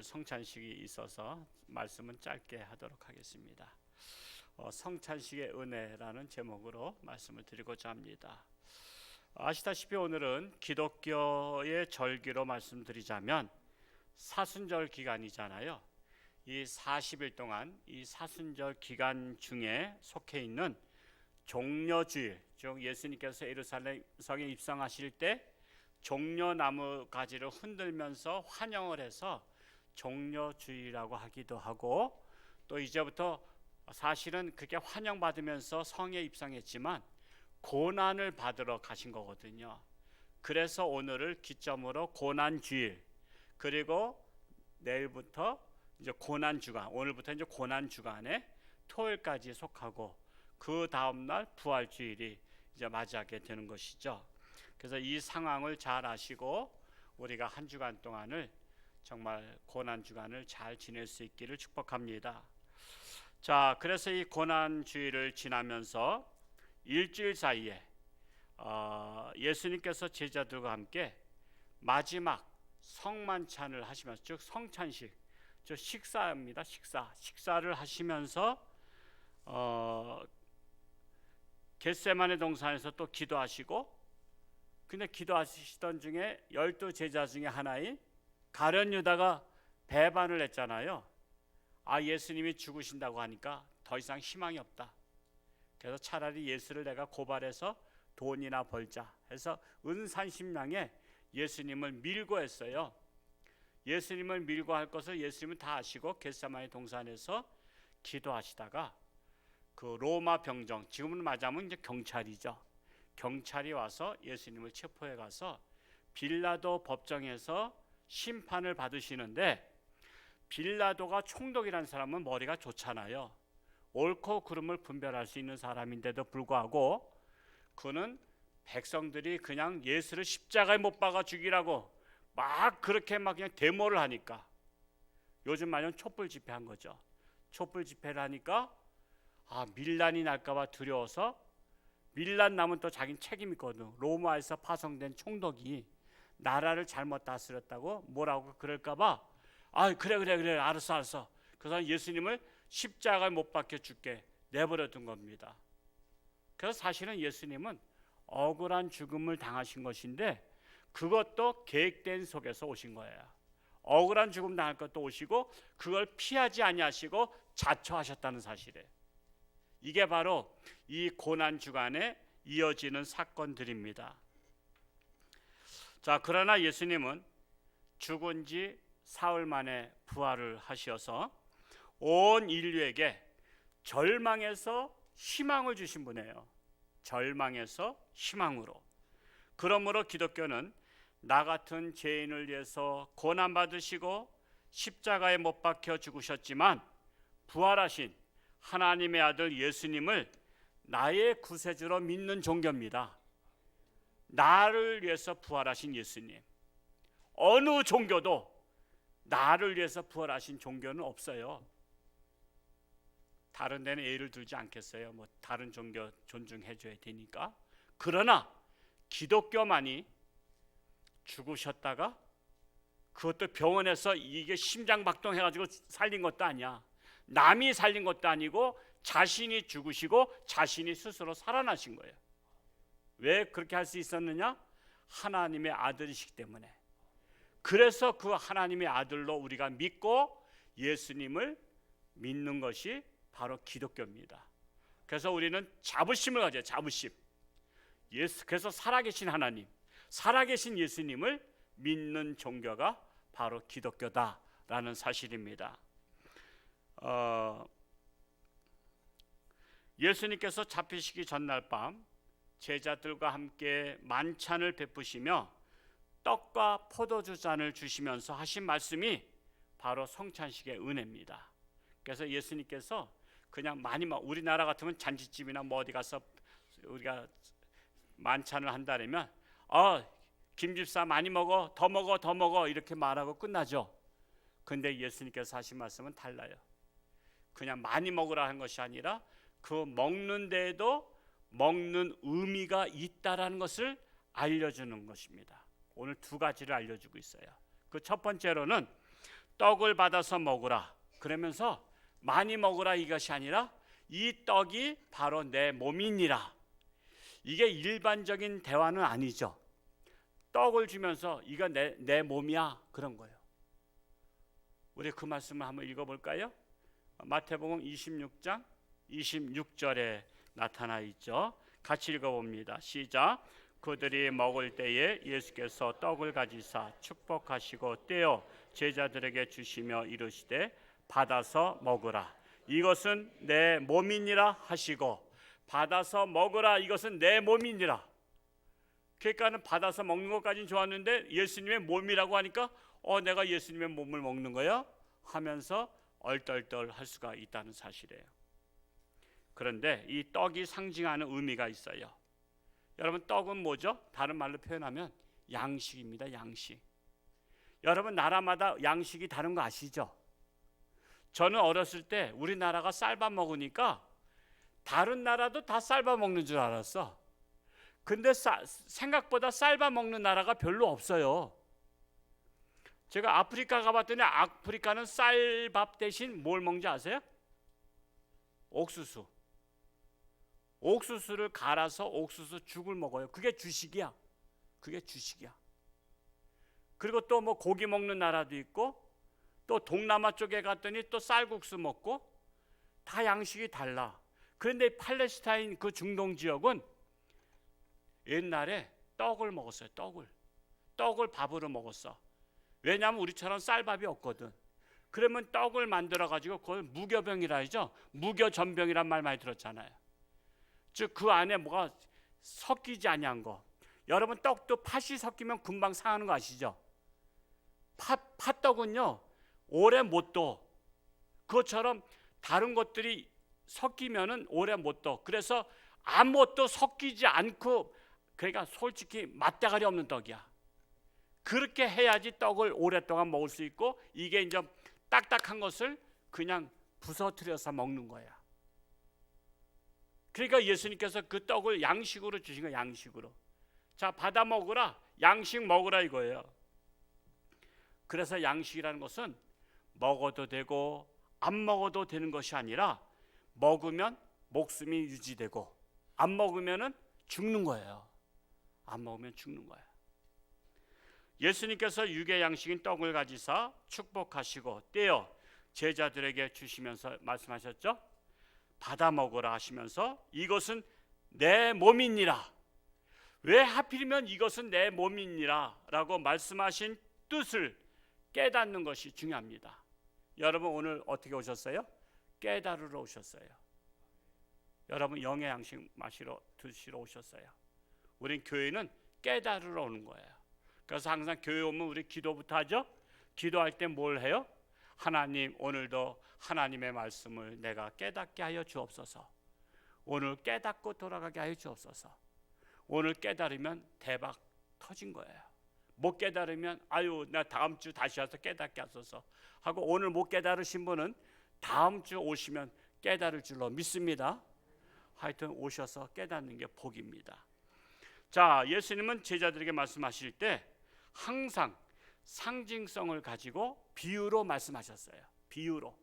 오늘 성찬식이 있어서 말씀은 짧게 하도록 하겠습니다. 성찬식의 은혜라는 제목으로 말씀을 드리고자 합니다. 아시다시피 오늘은 기독교의 절기로 말씀드리자면 사순절 기간이잖아요. 이 40일 동안 이 사순절 기간 중에 속해 있는 종려주일, 즉 예수님께서 예루살렘 성에 입성하실 때 종려나무 가지를 흔들면서 환영을 해서 종려주일이라고 하기도 하고, 또 이제부터 사실은 그렇게 환영받으면서 성에 입성했지만 고난을 받으러 가신 거거든요. 그래서 오늘을 기점으로 고난주일, 그리고 내일부터 이제 고난주간, 오늘부터 이제 고난주간에 토요일까지 속하고 그 다음날 부활주일이 이제 맞이하게 되는 것이죠. 그래서 이 상황을 잘 아시고 우리가 한 주간 동안을 정말 고난주간을 잘 지낼 수 있기를 축복합니다. 자, 그래서 이 고난주일을 지나면서 일주일 사이에 예수님께서 제자들과 함께 마지막 성만찬을 하시면서, 즉 성찬식, 즉 식사입니다. 식사를 하시면서 겟세마네 동산에서 또 기도하시고, 근데 기도하시던 중에 12제자 중에 하나인 가룟 유다가 배반을 했잖아요. 예수님이 죽으신다고 하니까 더 이상 희망이 없다. 그래서 차라리 예수를 내가 고발해서 돈이나 벌자 해서 은산심량에 예수님을 밀고 했어요. 예수님을 밀고 할 것을 예수님은 다 아시고 겟세마네 동산에서 기도하시다가 그 로마 병정, 지금은 말하자면 이제 경찰이죠. 경찰이 와서 예수님을 체포해 가서 빌라도 법정에서 심판을 받으시는데, 빌라도가 총독이라는 사람은 머리가 좋잖아요. 옳고 그름을 분별할 수 있는 사람인데도 불구하고 그는 백성들이 그냥 예수를 십자가에 못 박아 죽이라고 막 그렇게 막 그냥 데모를 하니까, 요즘 말하면 촛불 집회한 거죠. 촛불 집회를 하니까 밀란이 날까봐 두려워서, 밀란 나면 또 자기는 책임 있거든. 로마에서 파송된 총독이 나라를 잘못 다스렸다고 뭐라고 그럴까봐 그래 알았어. 그래서 예수님을 십자가에 못 박혀 죽게 내버려 둔 겁니다. 그래서 사실은 예수님은 억울한 죽음을 당하신 것인데 그것도 계획된 속에서 오신 거예요. 억울한 죽음 당할 것도 오시고 그걸 피하지 아니하시고 자처하셨다는 사실이에요. 이게 바로 이 고난 주간에 이어지는 사건들입니다. 자, 그러나 예수님은 죽은 지 사흘 만에 부활을 하셔서 온 인류에게 절망에서 희망을 주신 분이에요. 절망에서 희망으로. 그러므로 기독교는 나 같은 죄인을 위해서 고난받으시고 십자가에 못 박혀 죽으셨지만 부활하신 하나님의 아들 예수님을 나의 구세주로 믿는 종교입니다. 나를 위해서 부활하신 예수님. 어느 종교도 나를 위해서 부활하신 종교는 없어요. 다른 데는 예를 들지 않겠어요. 다른 종교 존중해 줘야 되니까. 그러나 기독교만이 죽으셨다가 그것도 병원에서 이게 심장박동 해가지고 살린 것도 아니야. 남이 살린 것도 아니고 자신이 죽으시고 자신이 스스로 살아나신 거예요. 왜 그렇게 할 수 있었느냐? 하나님의 아들이시기 때문에. 그래서 그 하나님의 아들로 우리가 믿고 예수님을 믿는 것이 바로 기독교입니다. 그래서 우리는 자부심을 가져요. 자부심. 그래서 살아계신 하나님, 살아계신 예수님을 믿는 종교가 바로 기독교다라는 사실입니다. 예수님께서 잡히시기 전날 밤 제자들과 함께 만찬을 베푸시며 떡과 포도주 잔을 주시면서 하신 말씀이 바로 성찬식의 은혜입니다. 그래서 예수님께서 그냥 많이 우리나라 같으면 잔치집이나 어디 가서 우리가 만찬을 한다면 김 집사 많이 먹어, 더 먹어 이렇게 말하고 끝나죠. 근데 예수님께서 하신 말씀은 달라요. 그냥 많이 먹으라 한 것이 아니라 그 먹는 데에도 먹는 의미가 있다라는 것을 알려주는 것입니다. 오늘 두 가지를 알려주고 있어요. 그 첫 번째로는 떡을 받아서 먹으라. 그러면서 많이 먹으라 이것이 아니라 이 떡이 바로 내 몸이니라. 이게 일반적인 대화는 아니죠. 떡을 주면서 이거 내 몸이야 그런 거예요. 우리 그 말씀을 한번 읽어볼까요? 마태복음 26장 26절에 나타나 있죠. 같이 읽어봅니다. 시작. 그들이 먹을 때에 예수께서 떡을 가지사 축복하시고 떼어 제자들에게 주시며 이르시되 받아서 먹으라. 이것은 내 몸이니라 하시고, 받아서 먹으라. 이것은 내 몸이니라. 그러니까는 받아서 먹는 것까지는 좋았는데 예수님의 몸이라고 하니까 내가 예수님의 몸을 먹는 거야 하면서 얼떨떨 할 수가 있다는 사실이에요. 그런데 이 떡이 상징하는 의미가 있어요. 여러분, 떡은 뭐죠? 다른 말로 표현하면 양식입니다. 양식. 여러분, 나라마다 양식이 다른 거 아시죠? 저는 어렸을 때 우리나라가 쌀밥 먹으니까 다른 나라도 다 쌀밥 먹는 줄 알았어. 근데 생각보다 쌀밥 먹는 나라가 별로 없어요. 제가 아프리카 가봤더니 아프리카는 쌀밥 대신 뭘 먹는지 아세요? 옥수수. 옥수수를 갈아서 옥수수 죽을 먹어요. 그게 주식이야. 그게 주식이야. 그리고 또 뭐 고기 먹는 나라도 있고, 또 동남아 쪽에 갔더니 또 쌀국수 먹고, 다 양식이 달라. 그런데 팔레스타인 그 중동 지역은 옛날에 떡을 먹었어요. 떡을 밥으로 먹었어. 왜냐하면 우리처럼 쌀밥이 없거든. 그러면 떡을 만들어 가지고 그걸 무교병이라 하죠. 무교전병이란 말 많이 들었잖아요. 즉 그 안에 뭐가 섞이지 아니한 거. 여러분, 떡도 팥이 섞이면 금방 상하는 거 아시죠? 팥떡은요 오래 못 둬. 그것처럼 다른 것들이 섞이면은 오래 못 둬. 그래서 아무것도 섞이지 않고, 그러니까 솔직히 맛대가리 없는 떡이야. 그렇게 해야지 떡을 오랫동안 먹을 수 있고, 이게 이제 딱딱한 것을 그냥 부서뜨려서 먹는 거야. 그러니까 예수님께서 그 떡을 양식으로 주신 거예요. 양식으로. 자, 받아 먹으라. 양식 먹으라 이거예요. 그래서 양식이라는 것은 먹어도 되고 안 먹어도 되는 것이 아니라, 먹으면 목숨이 유지되고 안 먹으면은 죽는 거예요. 안 먹으면 죽는 거예요. 예수님께서 육의 양식인 떡을 가지사 축복하시고 떼어 제자들에게 주시면서 말씀하셨죠. 받아 먹으라 하시면서 이것은 내 몸이니라. 왜 하필이면 이것은 내 몸이니라 라고 말씀하신 뜻을 깨닫는 것이 중요합니다. 여러분, 오늘 어떻게 오셨어요? 깨달으러 오셨어요. 여러분, 영의 양식 드시러 오셨어요. 우린 교회는 깨달으러 오는 거예요. 그래서 항상 교회 오면 우리 기도부터 하죠. 기도할 때 뭘 해요? 하나님, 오늘도 하나님의 말씀을 내가 깨닫게 하여 주옵소서. 오늘 깨닫고 돌아가게 하여 주옵소서. 오늘 깨달으면 대박 터진 거예요. 못 깨달으면 나 다음 주 다시 와서 깨닫게 하소서 하고, 오늘 못 깨달으신 분은 다음 주 오시면 깨달을 줄로 믿습니다. 하여튼 오셔서 깨닫는 게 복입니다. 자, 예수님은 제자들에게 말씀하실 때 항상 상징성을 가지고 비유로 말씀하셨어요. 비유로.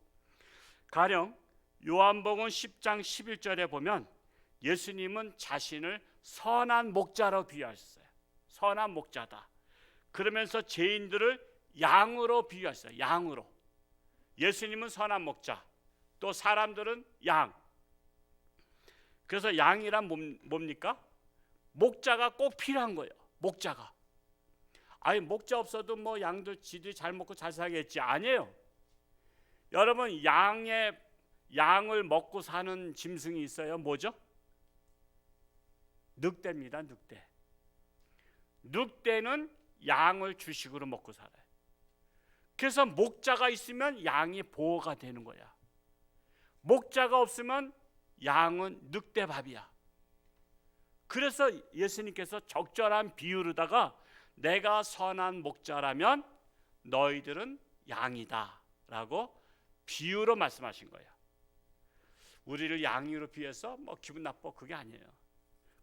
가령 요한복음 10장 11절에 보면 예수님은 자신을 선한 목자로 비유하셨어요. 선한 목자다. 그러면서 죄인들을 양으로 비유하셨어요. 양으로. 예수님은 선한 목자, 또 사람들은 양. 그래서 양이란 뭡니까? 목자가 꼭 필요한 거예요. 목자가. 목자 없어도 뭐 양들 지들이 잘 먹고 잘 살겠지. 아니에요. 여러분, 양을 먹고 사는 짐승이 있어요. 뭐죠? 늑대입니다. 늑대. 늑대는 양을 주식으로 먹고 살아요. 그래서 목자가 있으면 양이 보호가 되는 거야. 목자가 없으면 양은 늑대밥이야. 그래서 예수님께서 적절한 비유로다가 내가 선한 목자라면 너희들은 양이다 라고 비유로 말씀하신 거예요. 우리를 양으로 비해서 뭐 기분 나빠, 그게 아니에요.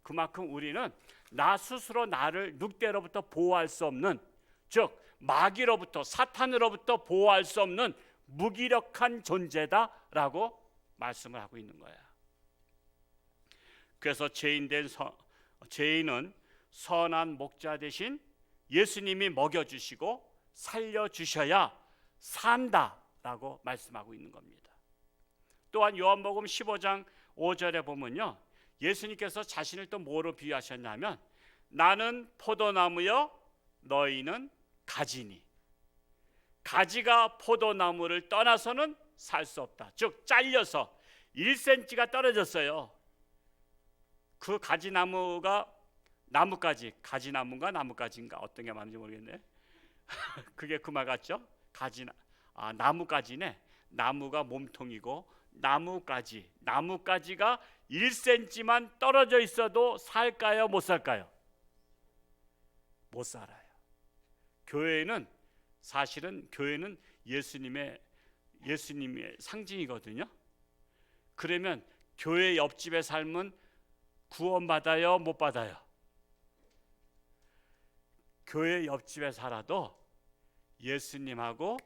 그만큼 우리는 나 스스로 나를 늑대로부터 보호할 수 없는, 즉 마귀로부터, 사탄으로부터 보호할 수 없는 무기력한 존재다라고 말씀을 하고 있는 거야. 그래서 죄인은 선한 목자 대신 예수님이 먹여주시고 살려주셔야 산다라고 말씀하고 있는 겁니다. 또한 요한복음 15장 5절에 보면요, 예수님께서 자신을 또 뭐로 비유하셨냐면 나는 포도나무여 너희는 가지니, 가지가 포도나무를 떠나서는 살 수 없다. 즉 잘려서 1cm가 떨어졌어요. 그 가지나무가 나뭇가지, 가지나무인가 나뭇가지인가 어떤 게 맞는지 모르겠네. 그게 그 말 같죠? 나뭇가지네. 나무가 몸통이고 나뭇가지가 1cm만 떨어져 있어도 살까요? 못 살까요? 못 살아요. 교회는 사실은 교회는 예수님의 상징이거든요. 그러면 교회 옆집의 삶은 구원받아요? 못 받아요? 교회 옆집에 살아도 예수님하고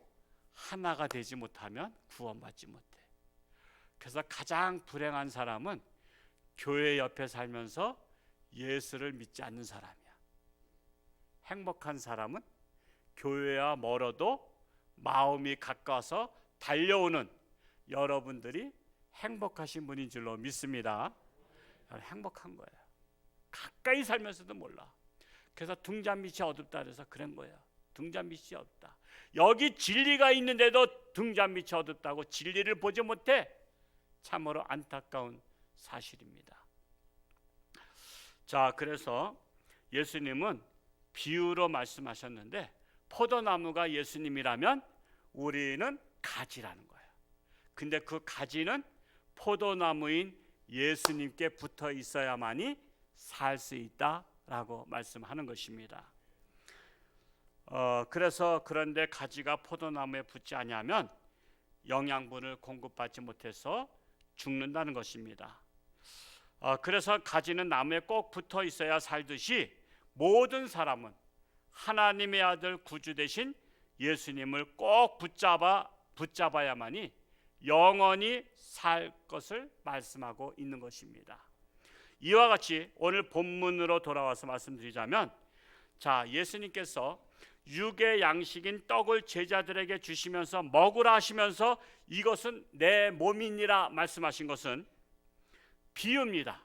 하나가 되지 못하면 구원받지 못해. 그래서 가장 불행한 사람은 교회 옆에 살면서 예수를 믿지 않는 사람이야. 행복한 사람은 교회와 멀어도 마음이 가까워서 달려오는 여러분들이 행복하신 분인 줄로 믿습니다. 행복한 거예요. 가까이 살면서도 몰라. 그래서 등잔빛이 어둡다 그래서 그런 거예요. 등잔빛이 어둡다. 여기 진리가 있는데도 등잔빛이 어둡다고 진리를 보지 못해. 참으로 안타까운 사실입니다. 자, 그래서 예수님은 비유로 말씀하셨는데 포도나무가 예수님이라면 우리는 가지라는 거예요. 근데 그 가지는 포도나무인 예수님께 붙어 있어야만이 살 수 있다라고 말씀하는 것입니다. 그래서 그런데 가지가 포도나무에 붙지 않으면 영양분을 공급받지 못해서 죽는다는 것입니다. 그래서 가지는 나무에 꼭 붙어 있어야 살듯이 모든 사람은 하나님의 아들 구주 되신 예수님을 꼭 붙잡아야만이 영원히 살 것을 말씀하고 있는 것입니다. 이와 같이 오늘 본문으로 돌아와서 말씀드리자면, 자, 예수님께서 육의 양식인 떡을 제자들에게 주시면서 먹으라 하시면서 이것은 내 몸이니라 말씀하신 것은 비유입니다.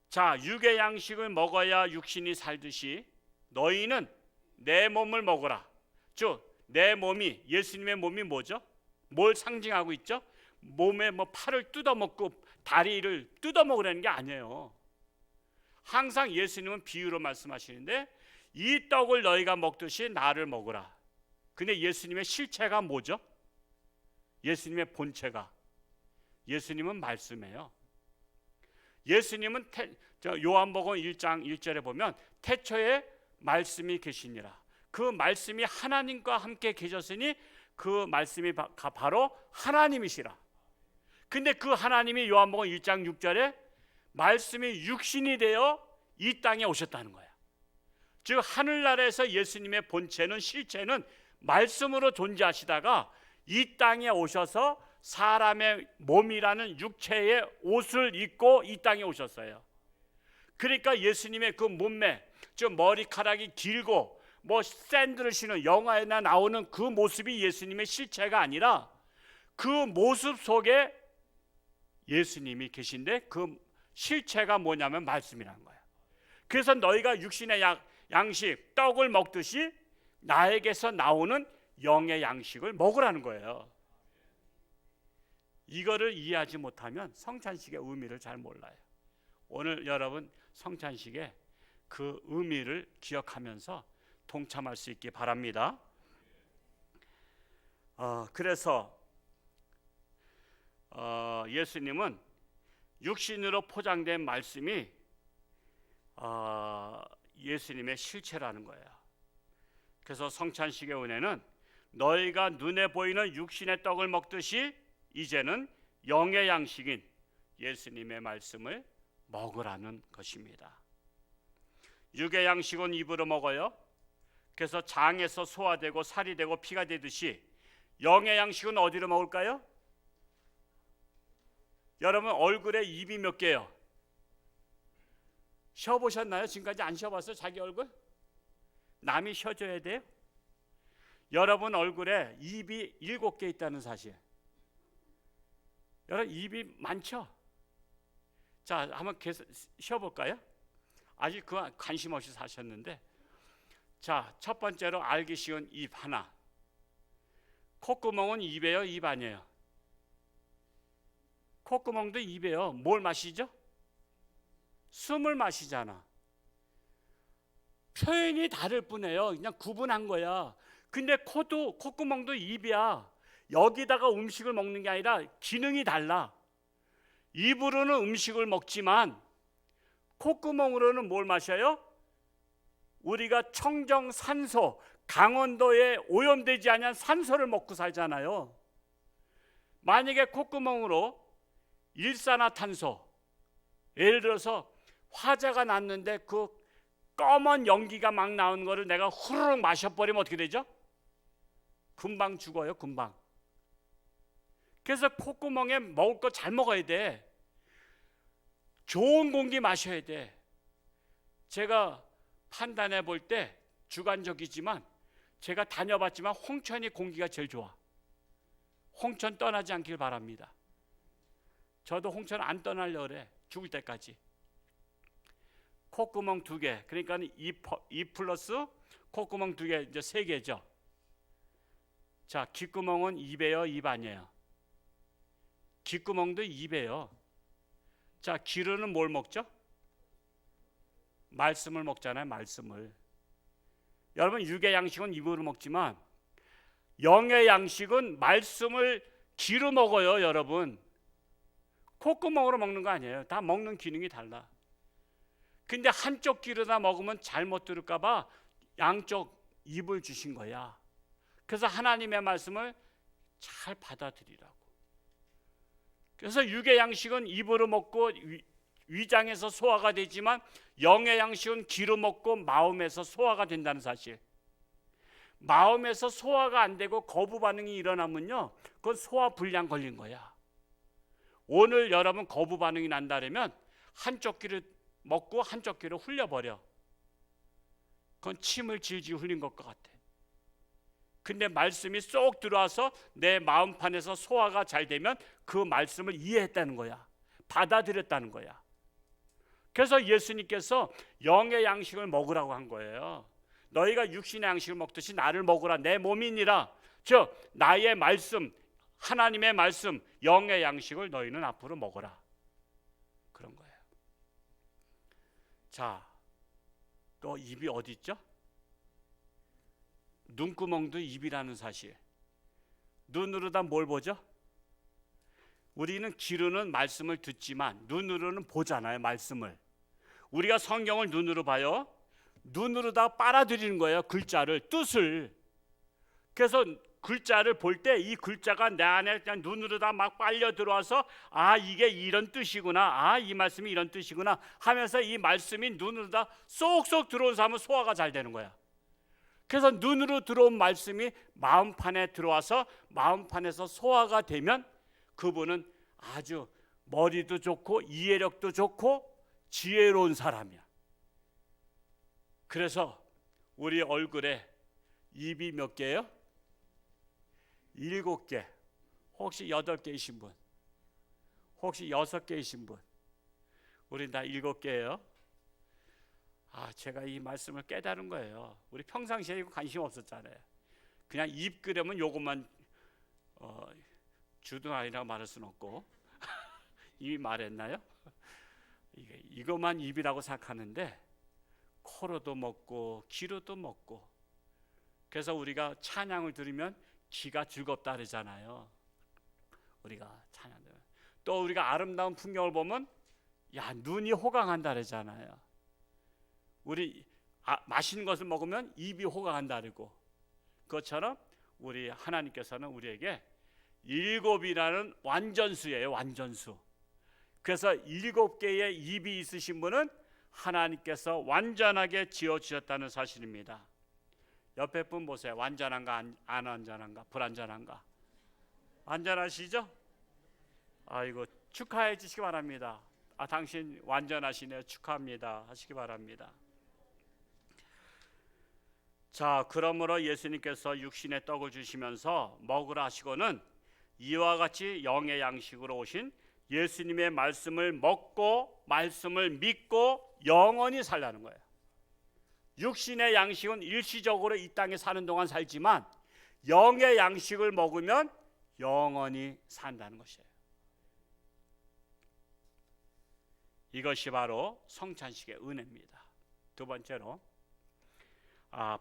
자, 육의 양식을 먹어야 육신이 살듯이 너희는 내 몸을 먹어라. 즉 내 몸이, 예수님의 몸이 뭐죠? 뭘 상징하고 있죠? 몸에 뭐 팔을 뜯어먹고 다리를 뜯어먹으라는 게 아니에요. 항상 예수님은 비유로 말씀하시는데 이 떡을 너희가 먹듯이 나를 먹으라. 근데 예수님의 실체가 뭐죠? 예수님의 본체가, 예수님은 말씀이에요. 예수님은 요한복음 1장 1절에 보면 태초에 말씀이 계시니라. 그 말씀이 하나님과 함께 계셨으니 그 말씀이 바로 하나님이시라. 근데 그 하나님이 요한복음 1장 6절에 말씀이 육신이 되어 이 땅에 오셨다는 거야. 즉 하늘나라에서 예수님의 본체는, 실체는 말씀으로 존재하시다가 이 땅에 오셔서 사람의 몸이라는 육체의 옷을 입고 이 땅에 오셨어요. 그러니까 예수님의 그 몸매, 즉 머리카락이 길고 뭐 샌들을 신은, 영화에나 나오는 그 모습이 예수님의 실체가 아니라 그 모습 속에 예수님이 계신데 그 실체가 뭐냐면 말씀이라는 거예요. 그래서 너희가 육신의 양식, 떡을 먹듯이 나에게서 나오는 영의 양식을 먹으라는 거예요. 이거를 이해하지 못하면 성찬식의 의미를 잘 몰라요. 오늘 여러분 성찬식의 그 의미를 기억하면서 동참할 수 있기 바랍니다. 그래서 예수님은 육신으로 포장된 말씀이 예수님의 실체라는 거예요. 그래서 성찬식의 은혜는 너희가 눈에 보이는 육신의 떡을 먹듯이 이제는 영의 양식인 예수님의 말씀을 먹으라는 것입니다. 육의 양식은 입으로 먹어요. 그래서 장에서 소화되고 살이 되고 피가 되듯이 영의 양식은 어디로 먹을까요? 여러분 얼굴에 입이 몇 개요? 쉬어보셨나요? 지금까지 안 쉬어봤어요? 자기 얼굴? 남이 쉬어줘야 돼요? 여러분 얼굴에 입이 7개 있다는 사실. 여러분 입이 많죠? 자, 한번 쉬어볼까요? 아직 그 관심 없이 사셨는데, 자, 첫 번째로 알기 쉬운 입 하나. 콧구멍은 입이에요, 입 아니에요? 콧구멍도 입이에요. 뭘 마시죠? 숨을 마시잖아. 표현이 다를 뿐이에요. 그냥 구분한 거야. 근데 콧구멍도 입이야. 여기다가 음식을 먹는 게 아니라 기능이 달라. 입으로는 음식을 먹지만 콧구멍으로는 뭘 마셔요? 우리가 청정산소, 강원도에 오염되지 않은 산소를 먹고 살잖아요. 만약에 콧구멍으로 일산화탄소, 예를 들어서 화재가 났는데 그 검은 연기가 막 나오는 거를 내가 후루룩 마셔버리면 어떻게 되죠? 금방 죽어요, 금방. 그래서 콧구멍에 먹을 거 잘 먹어야 돼. 좋은 공기 마셔야 돼. 제가 판단해 볼 때 주관적이지만 제가 다녀봤지만 홍천이 공기가 제일 좋아. 홍천 떠나지 않길 바랍니다. 저도 홍천 안 떠나려고 그래. 죽을 때까지. 콧구멍 2개, 그러니까 2 플러스 콧구멍 2개, 이제 3개죠. 자, 귓구멍은 입이에요, 입 아니에요? 귓구멍도 입이에요. 자, 귀로는 뭘 먹죠? 말씀을 먹잖아요, 말씀을. 여러분 육의 양식은 입으로 먹지만 영의 양식은 말씀을 귀로 먹어요, 여러분. 콧구멍으로 먹는 거 아니에요. 다 먹는 기능이 달라. 근데 한쪽 귀로다 먹으면 잘못 들을까 봐 양쪽 입을 주신 거야. 그래서 하나님의 말씀을 잘 받아들이라고. 그래서 육의 양식은 입으로 먹고 위장에서 소화가 되지만 영의 양식은 귀로 먹고 마음에서 소화가 된다는 사실. 마음에서 소화가 안 되고 거부 반응이 일어나면요, 그건 소화 불량 걸린 거야. 오늘 여러분 거부 반응이 난다면 한쪽 귀를 먹고 한쪽 귀를 흘려버려. 그건 침을 질질 흘린 것 같아. 근데 말씀이 쏙 들어와서 내 마음판에서 소화가 잘 되면 그 말씀을 이해했다는 거야. 받아들였다는 거야. 그래서 예수님께서 영의 양식을 먹으라고 한 거예요. 너희가 육신의 양식을 먹듯이 나를 먹으라. 내 몸이니라. 즉 나의 말씀, 하나님의 말씀, 영의 양식을 너희는 앞으로 먹어라. 그런 거예요. 자, 또 입이 어디 있죠? 눈구멍도 입이라는 사실. 눈으로 다 뭘 보죠? 우리는 귀로는 말씀을 듣지만 눈으로는 보잖아요, 말씀을. 우리가 성경을 눈으로 봐요. 눈으로 다 빨아들이는 거예요, 글자를, 뜻을. 그래서 글자를 볼 때 이 글자가 내 안에 그냥 눈으로 다 막 빨려 들어와서 아, 이게 이런 뜻이구나, 아, 이 말씀이 이런 뜻이구나 하면서 이 말씀이 눈으로 다 쏙쏙 들어온 사람은 소화가 잘 되는 거야. 그래서 눈으로 들어온 말씀이 마음판에 들어와서 마음판에서 소화가 되면 그분은 아주 머리도 좋고 이해력도 좋고 지혜로운 사람이야. 그래서 우리 얼굴에 입이 몇 개예요? 7개. 혹시 8개이신 분? 혹시 6개이신 분? 우린 다 7개예요. 아, 제가 이 말씀을 깨달은 거예요. 우리 평상시에 이거 관심 없었잖아요. 그냥 입 그려면 요것만 주둥아리라고 말할 수는 없고 이미 말했나요? 이것만 입이라고 생각하는데 코로도 먹고 귀로도 먹고. 그래서 우리가 찬양을 들으면 귀가 즐겁다 그러잖아요. 우리가 찬양 들으면. 또 우리가 아름다운 풍경을 보면 야, 눈이 호강한다 그러잖아요. 우리 맛있는 것을 먹으면 입이 호강한다 그러고, 그것처럼 우리 하나님께서는 우리에게 7이라는 완전수예요, 완전수. 그래서 7개의 입이 있으신 분은 하나님께서 완전하게 지어주셨다는 사실입니다. 옆에 분 보세요. 완전한가 안 완전한가, 불완전한가. 완전하시죠? 아이고, 축하해 주시기 바랍니다. 당신 완전하시네요. 축하합니다. 하시기 바랍니다. 자, 그러므로 예수님께서 육신의 떡을 주시면서 먹으라 하시고는 이와 같이 영의 양식으로 오신 예수님의 말씀을 먹고 말씀을 믿고 영원히 살라는 거예요. 육신의 양식은 일시적으로 이 땅에 사는 동안 살지만 영의 양식을 먹으면 영원히 산다는 것이에요. 이것이 바로 성찬식의 은혜입니다. 두 번째로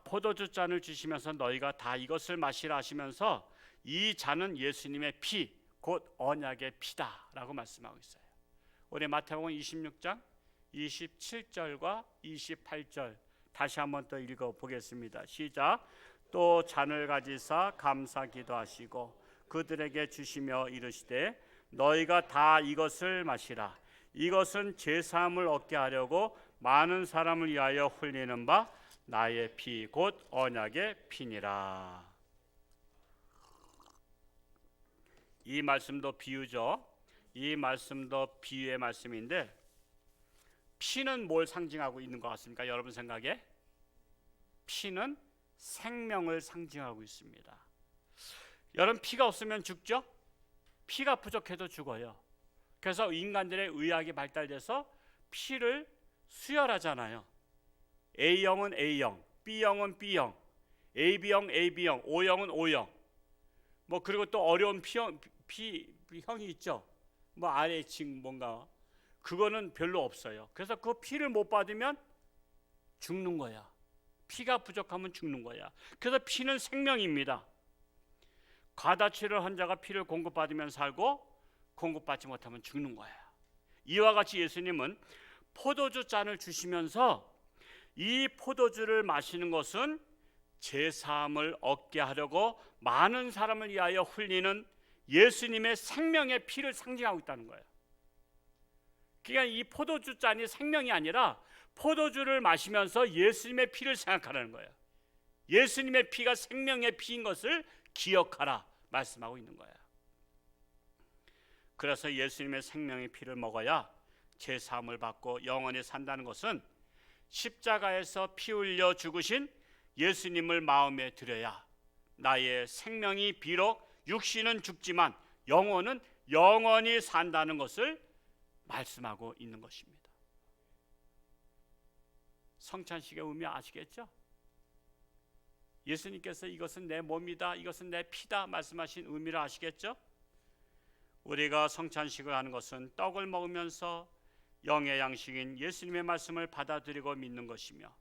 포도주 잔을 주시면서 너희가 다 이것을 마시라 하시면서 이 잔은 예수님의 피, 곧 언약의 피다라고 말씀하고 있어요. 우리 마태복음 26장 27절과 28절 다시 한번 또 읽어보겠습니다. 시작. 또 잔을 가지사 감사 기도하시고 그들에게 주시며 이르시되 너희가 다 이것을 마시라. 이것은 제사함을 얻게 하려고 많은 사람을 위하여 흘리는 바 나의 피 곧 언약의 피니라. 이 말씀도 비유죠. 이 말씀도 비유의 말씀인데 피는 뭘 상징하고 있는 것 같습니까? 여러분 생각에 피는 생명을 상징하고 있습니다. 여러분, 피가 없으면 죽죠? 피가 부족해도 죽어요. 그래서 인간들의 의학이 발달돼서 피를 수혈하잖아요. A형은 A형, B형은 B형, AB형, AB형, O형은 O형. 뭐 그리고 또 어려운 P형이 있죠. 뭐 RHing 뭔가 그거는 별로 없어요. 그래서 그 피를 못 받으면 죽는 거야. 피가 부족하면 죽는 거야. 그래서 피는 생명입니다. 과다출혈 환자가 피를 공급받으면 살고 공급받지 못하면 죽는 거야. 이와 같이 예수님은 포도주 잔을 주시면서 이 포도주를 마시는 것은 제사함을 얻게 하려고 많은 사람을 위하여 흘리는 예수님의 생명의 피를 상징하고 있다는 거예요. 그러니까 이 포도주 잔이 생명이 아니라 포도주를 마시면서 예수님의 피를 생각하라는 거예요. 예수님의 피가 생명의 피인 것을 기억하라 말씀하고 있는 거예요. 그래서 예수님의 생명의 피를 먹어야 제사함을 받고 영원히 산다는 것은 십자가에서 피 흘려 죽으신 예수님을 마음에 들여야 나의 생명이 비록 육신은 죽지만 영혼은 영원히 산다는 것을 말씀하고 있는 것입니다. 성찬식의 의미 아시겠죠? 예수님께서 이것은 내 몸이다, 이것은 내 피다 말씀하신 의미를 아시겠죠? 우리가 성찬식을 하는 것은 떡을 먹으면서 영의 양식인 예수님의 말씀을 받아들이고 믿는 것이며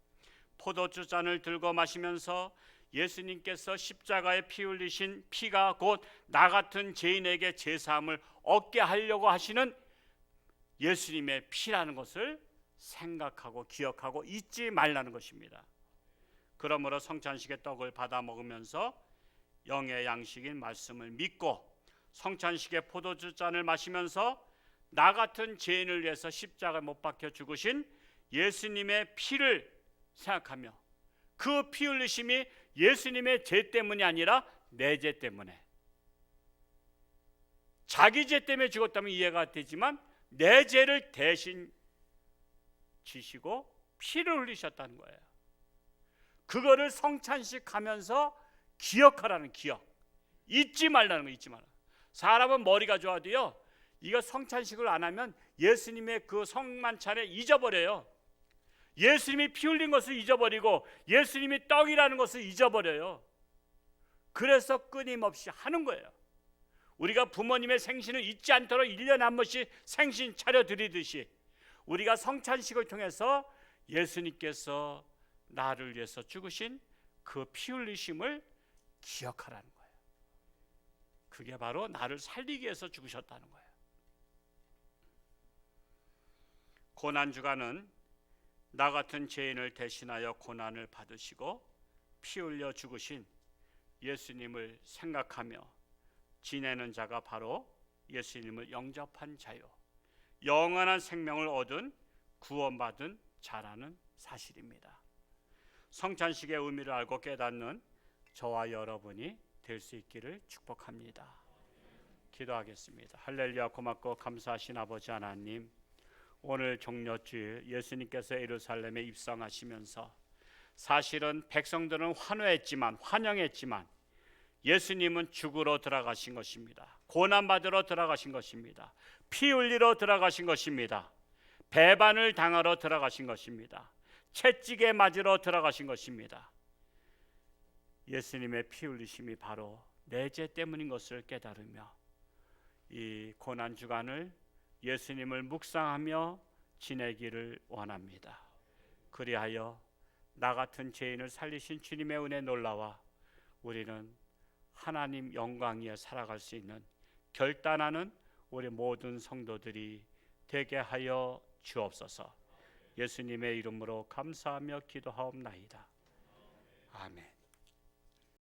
포도주 잔을 들고 마시면서 예수님께서 십자가에 피 흘리신 피가 곧 나 같은 죄인에게 제사함을 얻게 하려고 하시는 예수님의 피라는 것을 생각하고 기억하고 잊지 말라는 것입니다. 그러므로 성찬식의 떡을 받아 먹으면서 영의 양식인 말씀을 믿고 성찬식의 포도주 잔을 마시면서 나 같은 죄인을 위해서 십자가에 못 박혀 죽으신 예수님의 피를 생각하며 그 피 흘리심이 예수님의 죄 때문이 아니라 내 죄 때문에, 자기 죄 때문에 죽었다면 이해가 되지만 내 죄를 대신 지시고 피를 흘리셨다는 거예요. 그거를 성찬식 하면서 기억하라는, 기억, 잊지 말라는 거. 잊지 말라. 사람은 머리가 좋아도요, 이거 성찬식을 안 하면 예수님의 그 성만찬에 잊어버려요. 예수님이 피 흘린 것을 잊어버리고 예수님이 떡이라는 것을 잊어버려요. 그래서 끊임없이 하는 거예요. 우리가 부모님의 생신을 잊지 않도록 1년에 한 번씩 생신 차려드리듯이 우리가 성찬식을 통해서 예수님께서 나를 위해서 죽으신 그 피 흘리심을 기억하라는 거예요. 그게 바로 나를 살리기 위해서 죽으셨다는 거예요. 고난주간은 나 같은 죄인을 대신하여 고난을 받으시고 피 흘려 죽으신 예수님을 생각하며 지내는 자가 바로 예수님을 영접한 자요, 영원한 생명을 얻은 구원받은 자라는 사실입니다. 성찬식의 의미를 알고 깨닫는 저와 여러분이 될 수 있기를 축복합니다. 기도하겠습니다. 할렐루야. 고맙고 감사하신 아버지 하나님, 오늘 종려주일 예수님께서 예루살렘에 입성하시면서 사실은 백성들은 환영했지만 예수님은 죽으러 들어가신 것입니다. 고난받으러 들어가신 것입니다. 피 흘리러 들어가신 것입니다. 배반을 당하러 들어가신 것입니다. 채찍에 맞으러 들어가신 것입니다. 예수님의 피 흘리심이 바로 내 죄 때문인 것을 깨달으며 이 고난 주간을 예수님을 묵상하며 지내기를 원합니다. 그리하여 나 같은 죄인을 살리신 주님의 은혜 놀라와 우리는 하나님 영광 위에 살아갈 수 있는 결단하는 우리 모든 성도들이 되게 하여 주옵소서. 예수님의 이름으로 감사하며 기도하옵나이다. 아멘.